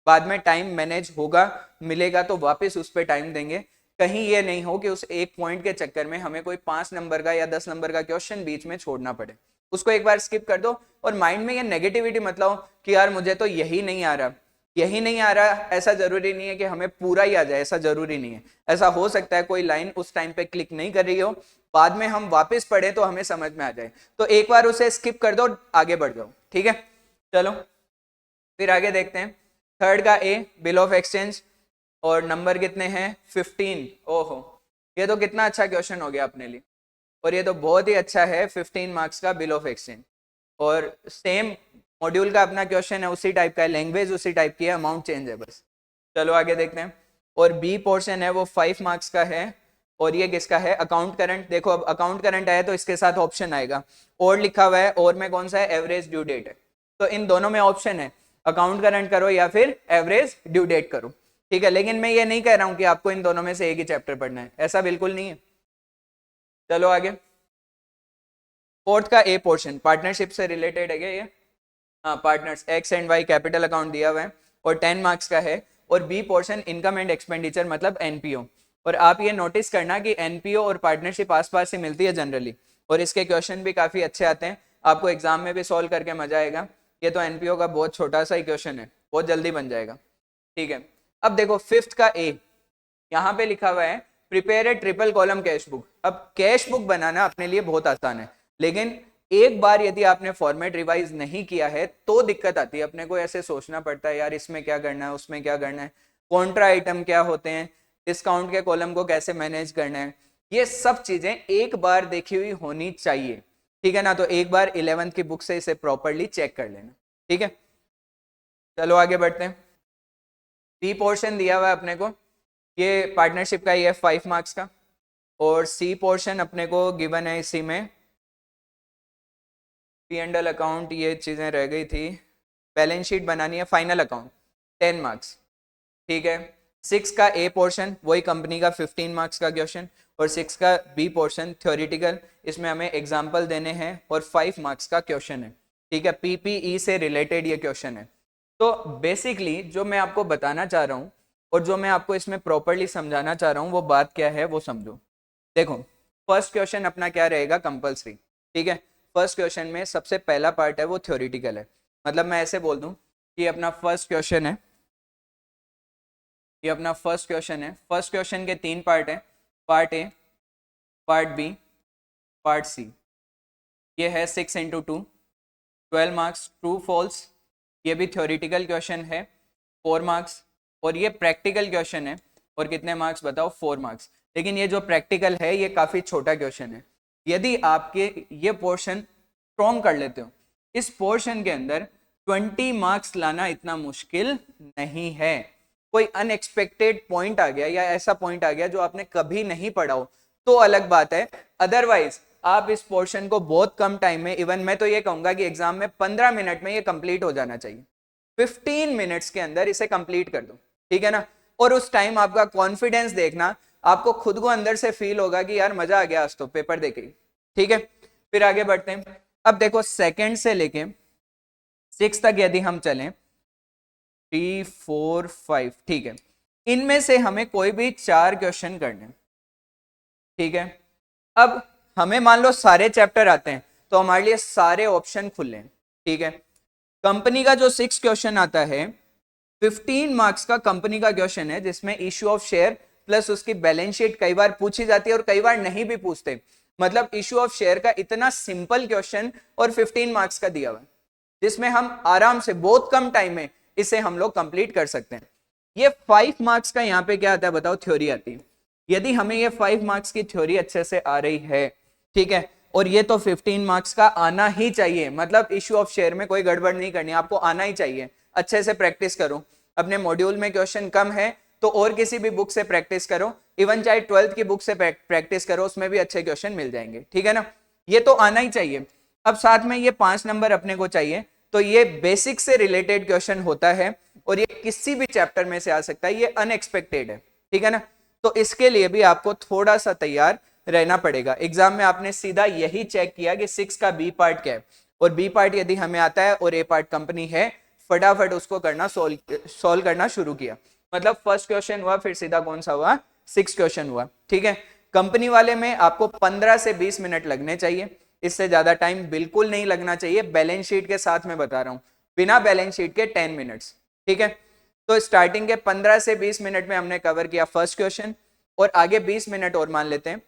बाद में टाइम मैनेज होगा, मिलेगा तो वापस उस पर टाइम देंगे। कहीं ये नहीं हो कि उस एक पॉइंट के चक्कर में हमें कोई 5 नंबर का या 10 नंबर का क्वेश्चन बीच में छोड़ना पड़े, उसको एक बार स्किप कर दो। और माइंड में ये नेगेटिविटी मत लाओ कि यार मुझे तो यही नहीं आ रहा, यही नहीं आ रहा। ऐसा जरूरी नहीं है कि हमें पूरा ही आ जाए, ऐसा जरूरी नहीं है। ऐसा हो सकता है कोई लाइन उस टाइम पे क्लिक नहीं कर रही हो, बाद में हम वापस पढ़े तो हमें समझ में आ जाए, तो एक बार उसे स्किप कर दो, आगे बढ़ जाओ, ठीक है। चलो फिर आगे देखते हैं। थर्ड का ए, बिल ऑफ एक्सचेंज, और नंबर कितने हैं, 15। ओहो, ये तो कितना अच्छा क्वेश्चन हो गया अपने लिए, और ये तो बहुत ही अच्छा है, 15 मार्क्स का बिल ऑफ एक्सचेंज। और सेम मॉड्यूल का अपना क्वेश्चन है, उसी टाइप का है, लैंग्वेज उसी टाइप की है, अमाउंट चेंज है बस। चलो आगे देखते हैं। और बी पोर्शन है वो 5 मार्क्स का है, और ये किसका है, अकाउंट करंट। देखो अब अकाउंट करंट आया तो इसके साथ ऑप्शन आएगा, और लिखा हुआ है, और में कौन सा है, एवरेज ड्यू डेट है। तो इन दोनों में ऑप्शन है, अकाउंट करंट करो या फिर एवरेज ड्यू डेट करो, ठीक है। लेकिन मैं ये नहीं कह रहा हूं कि आपको इन दोनों में से एक ही चैप्टर पढ़ना है, ऐसा बिल्कुल नहीं है। चलो आगे। फोर्थ का ए पोर्शन पार्टनरशिप से रिलेटेड है क्या ये, हाँ, partners, X and Y capital account दिया हुआ है, और 10 मार्क्स का है। और B portion income and expenditure मतलब एनपीओ। और आप ये नोटिस करना कि एनपीओ और पार्टनरशिप आसपास से मिलती है जनरली, और इसके क्वेश्चन भी काफी अच्छे आते हैं, आपको एग्जाम में भी सॉल्व करके मजा आएगा। ये तो एनपीओ का बहुत छोटा सा ही क्वेश्चन है, बहुत जल्दी बन जाएगा, ठीक है। अब देखो फिफ्थ का ए, यहाँ पे लिखा हुआ है prepare a triple column cash book. अब कैश बुक बनाना अपने लिए बहुत आसान है, लेकिन एक बार यदि आपने फॉर्मेट रिवाइज नहीं किया है तो दिक्कत आती है। अपने को ऐसे सोचना पड़ता है यार इसमें क्या करना है, उसमें क्या करना है, कॉन्ट्रा आइटम क्या होते हैं, डिस्काउंट के कॉलम को कैसे मैनेज करना है, ये सब चीजें एक बार देखी हुई होनी चाहिए, ठीक है ना। तो एक बार 11th की बुक से इसे प्रॉपरली चेक कर लेना, ठीक है। चलो आगे बढ़ते हैं। बी पोर्शन दिया हुआ है अपने को, ये पार्टनरशिप का, ये 5 मार्क्स का, और सी पोर्शन अपने को गिवन है इसी में, P&L अकाउंट, ये चीज़ें रह गई थी, बैलेंस शीट बनानी है, फाइनल अकाउंट 10 मार्क्स, ठीक है। 6 का ए पोर्शन वही कंपनी का 15 मार्क्स का क्वेश्चन, और 6 का बी पोर्शन थ्योरेटिकल, इसमें हमें एग्जाम्पल देने हैं और 5 मार्क्स का क्वेश्चन है, ठीक है। पीपीई से रिलेटेड ये क्वेश्चन है। तो बेसिकली जो मैं आपको बताना चाह रहा हूँ और जो मैं आपको इसमें प्रॉपरली समझाना चाह रहा हूँ वो बात क्या है वो समझो। देखो, फर्स्ट क्वेश्चन अपना क्या रहेगा, कंपल्सरी, ठीक है। फर्स्ट क्वेश्चन में सबसे पहला पार्ट है वो थ्योरेटिकल है, मतलब मैं ऐसे बोल दूं कि अपना फर्स्ट क्वेश्चन है, ये अपना फर्स्ट क्वेश्चन है। फर्स्ट क्वेश्चन के 3 पार्ट है, part A, part B, part C. ये है 6 इंटू 2, 12 मार्क्स, ट्रू फॉल्स। ये भी थ्योरेटिकल क्वेश्चन है, 4 मार्क्स, और ये प्रैक्टिकल क्वेश्चन है, और कितने मार्क्स बताओ, 4 मार्क्स। लेकिन ये जो प्रैक्टिकल है ये काफ़ी छोटा क्वेश्चन है। यदि आपके ये पोर्शन स्ट्रॉन्ग कर लेते हो, इस पोर्शन के अंदर 20 मार्क्स लाना इतना मुश्किल नहीं है। कोई अनएक्सपेक्टेड पॉइंट आ गया या ऐसा पॉइंट आ गया जो आपने कभी नहीं पढ़ा हो तो अलग बात है, अदरवाइज आप इस पोर्शन को बहुत कम टाइम में, इवन मैं तो ये कहूंगा कि एग्जाम में 15 मिनट में ये कंप्लीट हो जाना चाहिए, 15 मिनट्स के अंदर इसे कंप्लीट कर दो, ठीक है ना। और उस टाइम आपका कॉन्फिडेंस देखना, आपको खुद को अंदर से फील होगा कि यार मजा आ गया आज तो पेपर देके, ठीक है। फिर आगे बढ़ते हैं। अब देखो, सेकंड से लेके 6 तक यदि हम चलें, 3, 4, 5, ठीक है, इनमें से हमें कोई भी 4 क्वेश्चन करने, ठीक है। अब हमें मान लो सारे चैप्टर आते हैं तो हमारे लिए सारे ऑप्शन खुले हैं, ठीक है। कंपनी का जो 6 क्वेश्चन आता है, 15 मार्क्स का कंपनी का क्वेश्चन है, जिसमें इश्यू ऑफ शेयर प्लस उसकी बैलेंस शीट कई बार पूछी जाती है और कई बार नहीं भी पूछते। मतलब इश्यू ऑफ शेयर का इतना सिंपल क्वेश्चन और 15 मार्क्स का दिया हुआ है, जिसमें हम आराम से बहुत कम टाइम में इसे हम लोग कंप्लीट कर सकते हैं। ये 5 मार्क्स का यहाँ पे क्या आता है बताओ, थ्योरी आती है। यदि हमें ये 5 मार्क्स की थ्योरी अच्छे से आ रही है, ठीक है, और ये तो 15 मार्क्स का आना ही चाहिए, मतलब इश्यू ऑफ शेयर में कोई गड़बड़ नहीं करनी, आपको आना ही चाहिए। अच्छे से प्रैक्टिस करो, अपने मॉड्यूल में क्वेश्चन कम है तो और किसी भी बुक से प्रैक्टिस करो, इवन चाहे 12th की बुक से प्रैक्टिस करो, उसमें भी अच्छे क्वेश्चन मिल जाएंगे, ठीक है ना। ये तो आना ही चाहिए। अब साथ में ये 5 नंबर अपने को चाहिए, तो ये बेसिक से रिलेटेड क्वेश्चन होता है और ये किसी भी चैप्टर में से आ सकता है, ये अनएक्सपेक्टेड है, ठीक है ना। तो इसके लिए भी आपको थोड़ा सा तैयार रहना पड़ेगा। एग्जाम में आपने सीधा यही चेक किया कि 6 का बी पार्ट क्या है, और बी पार्ट यदि हमें आता है और ए पार्ट कंपनी है, फटाफट उसको करना, सोल्व करना शुरू किया। मतलब फर्स्ट क्वेश्चन हुआ, फिर सीधा कौन सा हुआ, 6 क्वेश्चन हुआ, ठीक है। कंपनी वाले में आपको 15 से 20 मिनट लगने चाहिए, इससे ज्यादा टाइम बिल्कुल नहीं लगना चाहिए। बैलेंस शीट के साथ में बता रहा हूं, बिना बैलेंस शीट के 10 मिनट्स, ठीक है। तो स्टार्टिंग के 15 से 20 मिनट में हमने कवर किया फर्स्ट क्वेश्चन, और आगे 20 मिनट और मान लेते हैं।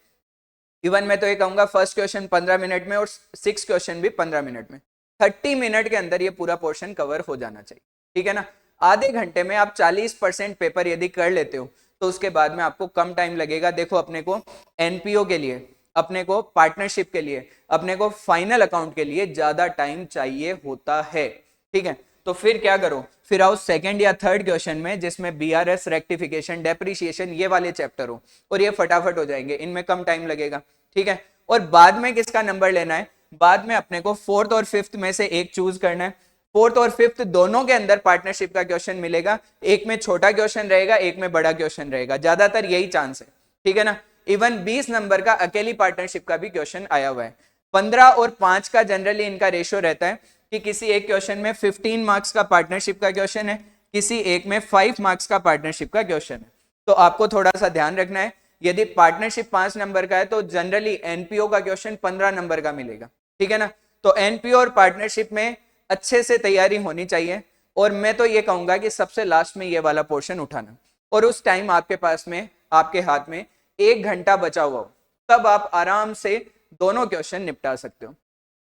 इवन मैं तो ये कहूंगा फर्स्ट क्वेश्चन 15 मिनट में और 6 क्वेश्चन भी 15 मिनट में, 30 मिनट के अंदर ये पूरा पोर्शन कवर हो जाना चाहिए, ठीक है ना। आधे घंटे में आप 40% पेपर यदि कर लेते हो तो उसके बाद में आपको कम टाइम लगेगा। देखो, अपने को एनपीओ के लिए, अपने को पार्टनरशिप के लिए, अपने को फाइनल अकाउंट के लिए ज्यादा टाइम चाहिए होता है, ठीक है। तो फिर क्या करो, फिर आओ सेकंड या थर्ड क्वेश्चन में, जिसमें बीआरएस, रेक्टिफिकेशन, डेप्रिसिएशन, ये वाले चैप्टर हो, और ये फटाफट हो जाएंगे, इनमें कम टाइम लगेगा, ठीक है। और बाद में किसका नंबर लेना है, बाद में अपने को 4th और 5th में से एक चूज करना है। 4th और 5th दोनों के अंदर पार्टनरशिप का क्वेश्चन मिलेगा, एक में छोटा क्वेश्चन रहेगा, एक में बड़ा क्वेश्चन रहेगा, ज्यादातर यही चांस है, ठीक है ना। इवन 20 नंबर का अकेली पार्टनरशिप का भी क्वेश्चन आया हुआ है। 15 और 5 का जनरली इनका रेशियो रहता है कि किसी एक क्वेश्चन में 15 मार्क्स का पार्टनरशिप का क्वेश्चन है, किसी एक में 5 मार्क्स का पार्टनरशिप का क्वेश्चन है। तो आपको थोड़ा सा ध्यान रखना है, यदि पार्टनरशिप 5 नंबर का है तो जनरली एनपीओ का क्वेश्चन 15 नंबर का मिलेगा, ठीक है ना। तो एनपीओ और पार्टनरशिप में अच्छे से तैयारी होनी चाहिए, और मैं तो ये कहूंगा कि सबसे लास्ट में ये वाला पोर्शन उठाना, और उस टाइम आपके पास में, आपके हाथ में 1 घंटा बचा हुआ हो, तब आप आराम से दोनों क्वेश्चन निपटा सकते हो।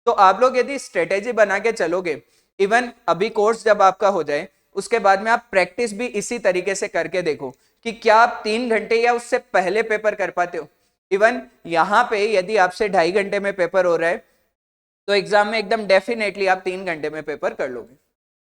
तो आप लोग यदि स्ट्रेटेजी बना के चलोगे, इवन अभी कोर्स जब आपका हो जाए उसके बाद में आप प्रैक्टिस भी इसी तरीके से करके देखो कि क्या आप 3 घंटे या उससे पहले पेपर कर पाते हो। इवन यहाँ पे यदि आपसे 2.5 घंटे में पेपर हो रहा है तो एग्जाम में एकदम डेफिनेटली आप 3 घंटे में पेपर कर लोगे।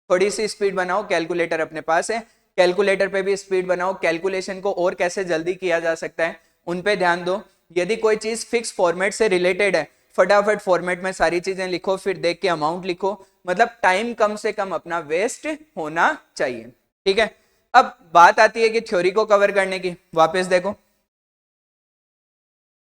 थोड़ी सी स्पीड बनाओ, कैलकुलेटर अपने पास है, कैलकुलेटर पे भी स्पीड बनाओ, कैलकुलेशन को और कैसे जल्दी किया जा सकता है उन पे ध्यान दो। यदि कोई चीज फिक्स फॉर्मेट से रिलेटेड है, फटाफट फॉर्मेट में सारी चीजें लिखो, फिर देख के अमाउंट लिखो, मतलब टाइम कम से कम अपना वेस्ट होना चाहिए, ठीक है। अब बात आती है कि थ्योरी को कवर करने की। वापस देखो,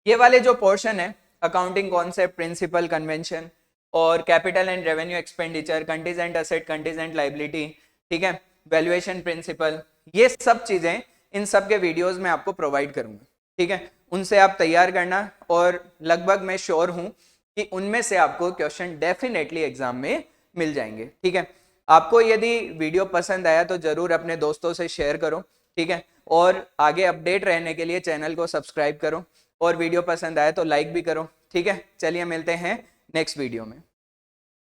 ये वाले जो पोर्शन है, अकाउंटिंग कॉन्सेप्ट, प्रिंसिपल, कन्वेंशन और capital and revenue expenditure, contingent asset, contingent liability, ठीक है, वैल्यूएशन प्रिंसिपल, ये सब चीजें इन सब के वीडियोस में आपको प्रोवाइड करूंगा, ठीक है। उनसे आप तैयार करना और लगभग मैं श्योर हूं कि उनमें से आपको क्वेश्चन डेफिनेटली एग्जाम में मिल जाएंगे, ठीक है। आपको यदि वीडियो पसंद आया तो जरूर अपने दोस्तों से शेयर करो, ठीक है, और आगे अपडेट रहने के लिए चैनल को सब्सक्राइब करो और वीडियो पसंद आए तो लाइक भी करो, ठीक है। चलिए मिलते हैं नेक्स्ट वीडियो में।